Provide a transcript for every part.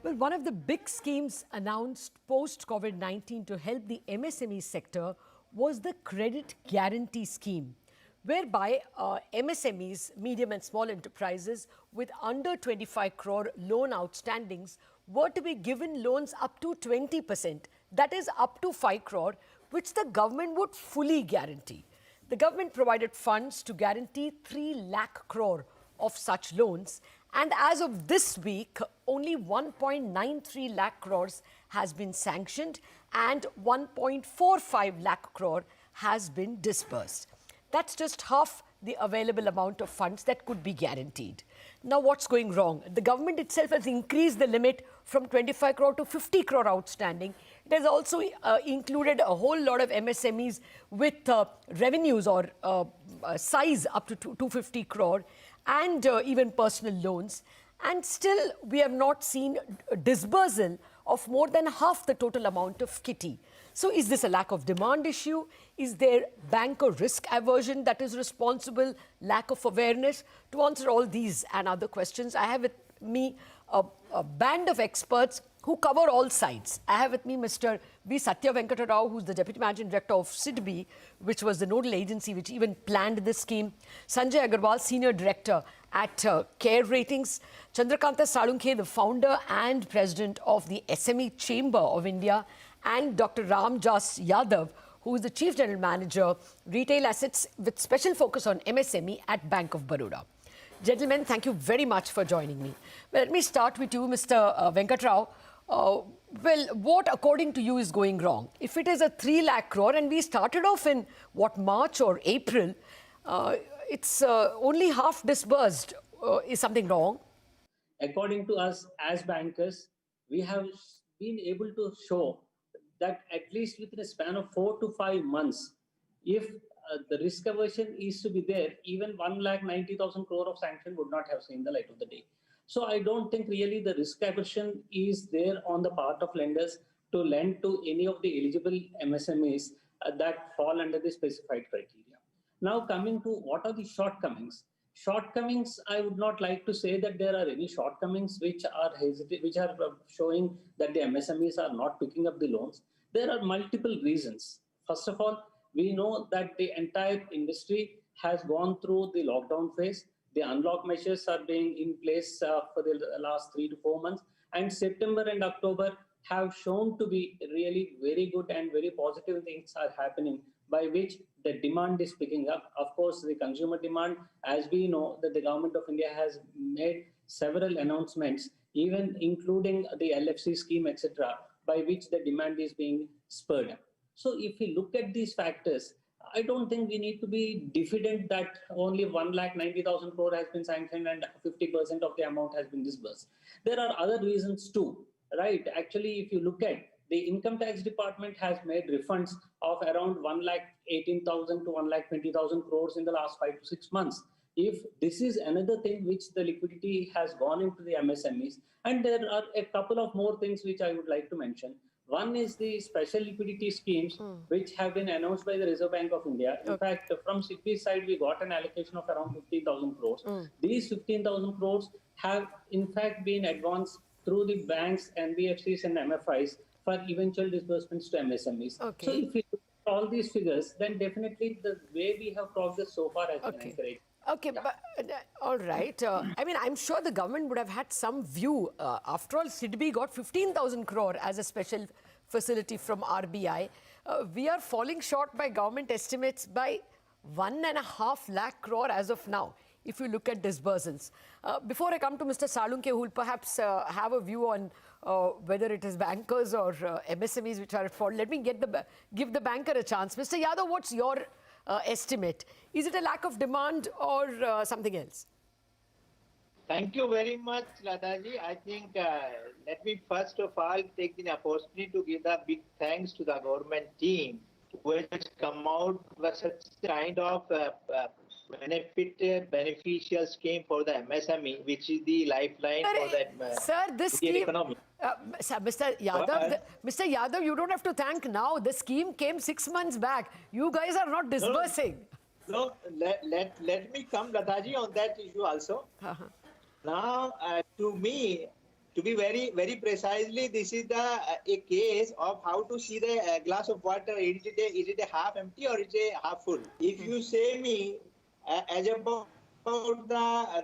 Well, one of the big schemes announced post-COVID-19 to help the MSME sector was the Credit Guarantee Scheme, whereby MSMEs, medium and small enterprises with under 25 crore loan outstandings were to be given loans up to 20%, that is up to 5 crore, which the government would fully guarantee. The government provided funds to guarantee 3 lakh crore of such loans. And as of this week, only 1.93 lakh crores has been sanctioned and 1.45 lakh crore has been disbursed. That's just half the available amount of funds that could be guaranteed. Now, what's going wrong? The government itself has increased the limit from 25 crore to 50 crore outstanding. It has also included a whole lot of MSMEs with revenues or size up to 250 crore and even personal loans. And still, we have not seen a disbursal of more than half the total amount of kitty. So is this a lack of demand issue? Is there banker risk aversion that is responsible? Lack of awareness? To answer all these and other questions, I have with me a band of experts who cover all sides. I have with me Mr. V. Satya Venkata Rao, who's the Deputy Managing Director of SIDBI, which was the nodal agency which even planned this scheme. Sanjay Agarwal, Senior Director at Care Ratings. Chandrakanta Salunkhe, the founder and President of the SME Chamber of India. And Dr. Ramjas Yadav, who is the Chief General Manager, Retail Assets with special focus on MSME at Bank of Baroda. Gentlemen, thank you very much for joining me. Well, let me start with you, Mr. Venkat Rao. Well, what according to you is going wrong? If it is a 3 lakh crore and we started off in what, March or April, it's only half disbursed. Is something wrong? According to us as bankers, we have been able to show that at least within a span of 4 to 5 months, if the risk aversion is to be there, even 1,90,000 crore of sanction would not have seen the light of the day. So I don't think really the risk aversion is there on the part of lenders to lend to any of the eligible MSMEs that fall under the specified criteria. Now coming to what are the shortcomings. Shortcomings, I would not like to say that there are any shortcomings which are showing that the MSMEs are not picking up the loans. There are multiple reasons. First of all, we know that the entire industry has gone through the lockdown phase. The unlock measures are being in place for the last 3 to 4 months. And September and October have shown to be really very good and very positive things are happening, by which the demand is picking up. Of course, the consumer demand, as we know, that the government of India has made several announcements, even including the LFC scheme, etc., by which the demand is being spurred up. So if we look at these factors, I don't think we need to be diffident that only 1,90,000 crore has been sanctioned and 50% of the amount has been disbursed. There are other reasons too, right? Actually, if you look at the income tax department has made refunds of around 1,18,000 to 1,20,000 crores in the last 5 to 6 months. If this is another thing which the liquidity has gone into the MSMEs, and there are a couple of more things which I would like to mention. One is the special liquidity schemes which have been announced by the Reserve Bank of India. In fact, from SIDBI's side, we got an allocation of around 15,000 crores. These 15,000 crores have in fact been advanced through the banks, NBFCs and MFIs for eventual disbursements to MSMEs. Okay. So if we look at all these figures, then definitely the way we have progressed so far has been encouraged. Okay, yeah. But all right. I mean, I'm sure the government would have had some view. After all, SIDBI got 15,000 crore as a special facility from RBI. We are falling short by government estimates by 1.5 lakh crore as of now, if you look at disbursals. Before I come to Mr. Salunkhe, who will perhaps have a view on whether it is bankers or MSMEs which are at fault, let me give the banker a chance. Mr. Yadav, what's your estimate? Is it a lack of demand or something else? Thank you very much, Lataji. I think let me first of all take the opportunity to give a big thanks to the government team who has come out with such kind of beneficial scheme for the MSME, which is the lifeline for the Indian economy. Mr. Yadav, you don't have to thank now. The scheme came 6 months back. You guys are not disbursing. No, let me come, Lataji, on that issue also. Now, to me, To be very precisely, this is a case of how to see the glass of water. Is it a half empty or is it a half full? If you say me as about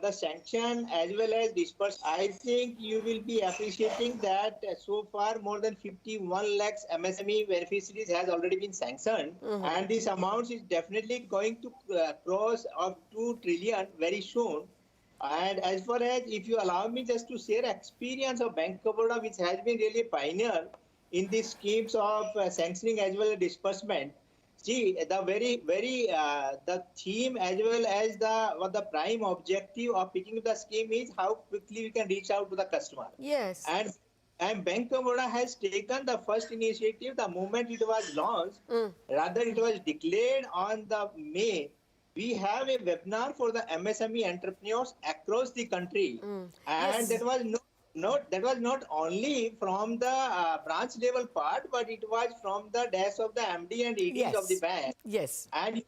the sanction as well as disperse, I think you will be appreciating that so far more than 51 lakhs MSME beneficiaries has already been sanctioned, and this amount is definitely going to cross of 2 trillion very soon. And as far as, if you allow me just to share experience of Bank of Baroda, which has been really a pioneer in these schemes of sanctioning as well as disbursement. See, the theme as well as the prime objective of picking up the scheme is how quickly we can reach out to the customer. Yes. And Bank of Baroda has taken the first initiative the moment it was launched. Rather, it was declared on the May. We have a webinar for the MSME entrepreneurs across the country, and Yes. that was not only from the branch level part, but it was from the desk of the MD and EDs of the bank. Yes. And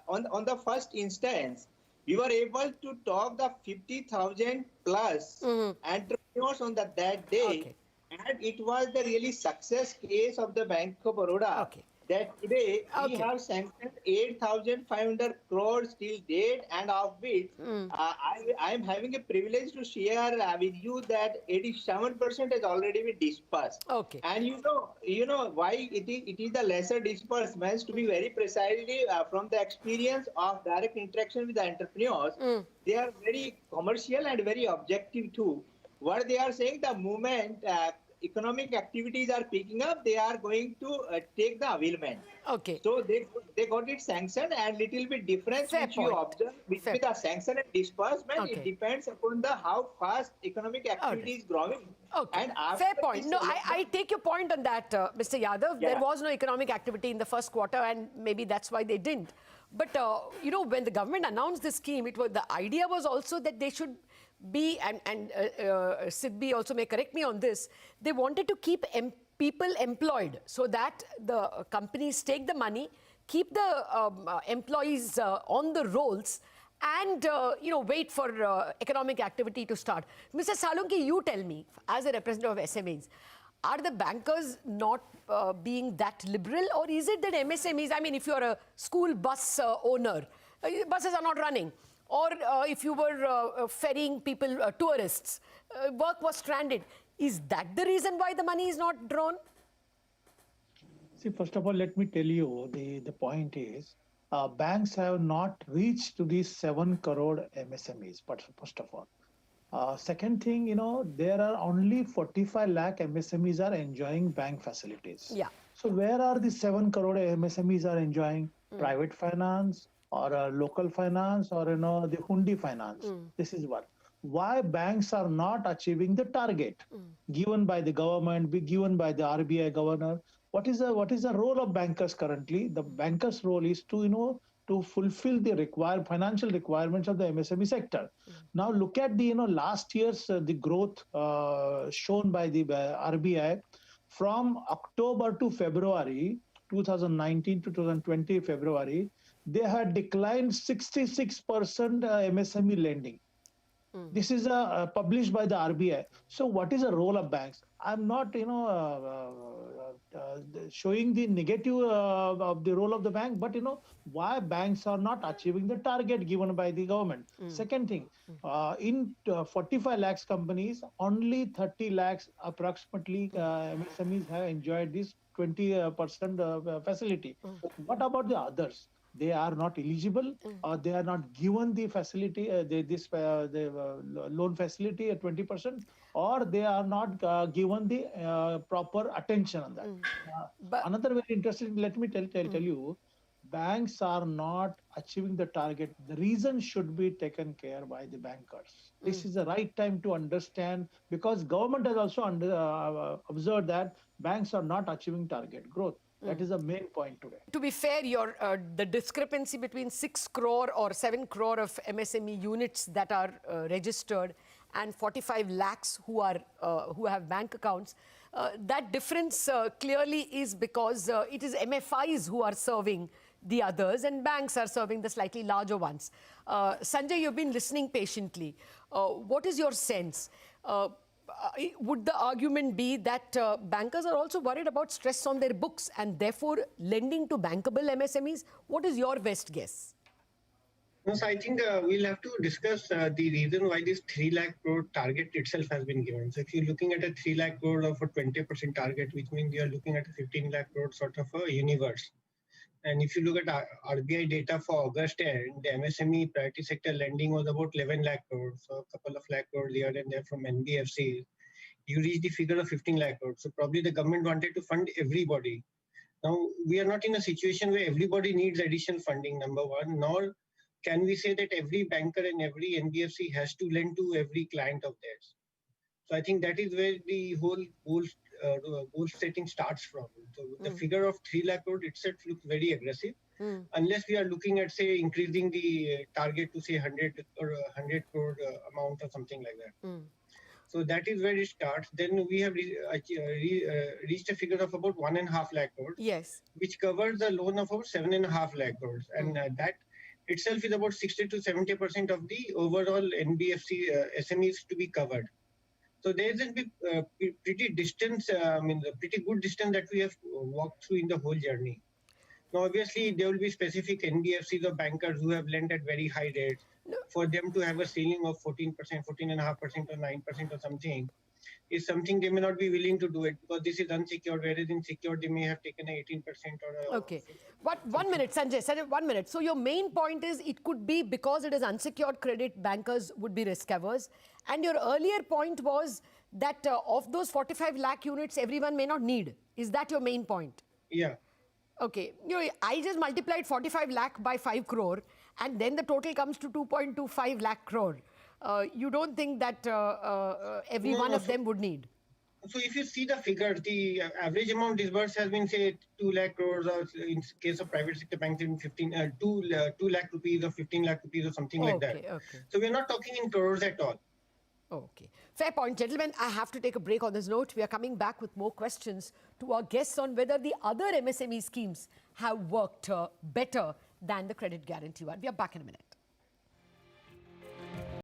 on the first instance, we were able to talk the 50,000 plus entrepreneurs on that day, Okay. and it was the really success case of the Bank of Baroda. Okay. That today we Okay. have sanctioned 8,500 crores till date, and of which I am having a privilege to share with you that 87% has already been dispersed. Okay. And you know why it is the lesser disbursements. To be very precisely, from the experience of direct interaction with the entrepreneurs, they are very commercial and very objective too. What they are saying, the moment economic activities are picking up, they are going to take the availment. Okay. So they got it sanctioned, and little bit difference Fair which you point. observe Fair between the sanction and disbursement. Okay. It depends upon the how fast economic activity is growing. Okay, And after fair point. this No, I take your point on that, Mr. Yadav. Yeah. There was no economic activity in the first quarter, and maybe that's why they didn't. But, when the government announced this scheme, the idea was also that they should be, and Sidbi also may correct me on this, they wanted to keep people employed so that the companies take the money, keep the employees on the rolls, and wait for economic activity to start. Mr. Salunki, you tell me, as a representative of SMEs, are the bankers not being that liberal, or is it that MSMEs, I mean, if you're a school bus owner, buses are not running, or if you were ferrying people, tourists, work was stranded, is that the reason why the money is not drawn? See, first of all, let me tell you, the point is, banks have not reached to these 7 crore MSMEs, but first of all. Second thing, there are only 45 lakh MSMEs are enjoying bank facilities. Yeah. So where are the 7 crore MSMEs are enjoying? Private finance or local finance or, the Hundi finance? This is what. Why banks are not achieving the target given by the government, given by the RBI governor? What is the role of bankers currently? The bankers' role is to, to fulfill the financial requirements of the MSME sector. Now look at the, last year's the growth shown by the RBI from October to February, 2019 to 2020 February, they had declined 66% MSME lending. This is published by the RBI. So what is the role of banks? I'm not, showing the negative of the role of the bank, but why banks are not achieving the target given by the government. Second thing, in 45 lakhs companies, only 30 lakhs approximately MSMEs have enjoyed this 20% facility. What about the others? They are not eligible, or they are not given the facility, the loan facility at 20%, or they are not given the proper attention on that. Another very interesting, let me tell you, banks are not achieving the target. The reason should be taken care by the bankers. This is the right time to understand, because government has also observed that banks are not achieving target growth. That is the main point today. To be fair, the discrepancy between 6 crore or 7 crore of MSME units that are registered and 45 lakhs who have bank accounts, that difference clearly is because it is MFIs who are serving the others and banks are serving the slightly larger ones. Sanjay, you've been listening patiently. What is your sense? would the argument be that bankers are also worried about stress on their books and therefore lending to bankable MSMEs? What is your best guess? No, so I think we'll have to discuss the reason why this 3 lakh crore target itself has been given. So if you're looking at a 3 lakh crore of a 20% target, which means you're looking at a 15 lakh crore sort of a universe. And if you look at RBI data for August end, the MSME priority sector lending was about 11 lakh crores, so a couple of lakh crores here and there from NBFCs. You reach the figure of 15 lakh crores. So probably the government wanted to fund everybody. Now, we are not in a situation where everybody needs additional funding, number one, nor can we say that every banker and every NBFC has to lend to every client of theirs. So I think that is where the whole goal setting starts from. So the figure of 3 lakh crore itself looks very aggressive, unless we are looking at, say, increasing the target to, say, 100 or 100 crore amount or something like that. So that is where it starts. Then we have reached a figure of about 1.5 lakh crores, Yes. which covers the loan of about 7.5 lakh crores. And that itself is about 60 to 70% of the overall NBFC SMEs to be covered. So there is a pretty distance, pretty good distance that we have walked through in the whole journey. Now, obviously, there will be specific NBFCs or bankers who have lent at very high rates. For them to have a ceiling of 14%, 14.5% or 9% or something is something they may not be willing to do it because this is unsecured, whereas in secured they may have taken 18% or Okay. What, 1 minute, Sanjay, 1 minute. So your main point is it could be because it is unsecured credit, bankers would be risk averse. And your earlier point was that of those 45 lakh units, everyone may not need. Is that your main point? Yeah. Okay. You know, I just multiplied 45 lakh by 5 crore and then the total comes to 2.25 lakh crore. You don't think that every one of them would need? So if you see the figure, the average amount disbursed has been, say, 2 lakh crores, or in case of private sector banks, in 2 lakh rupees or 15 lakh rupees or something like that. Okay. So we're not talking in crores at all. Okay. Fair point, gentlemen. I have to take a break on this note. We are coming back with more questions to our guests on whether the other MSME schemes have worked better than the credit guarantee one. We are back in a minute.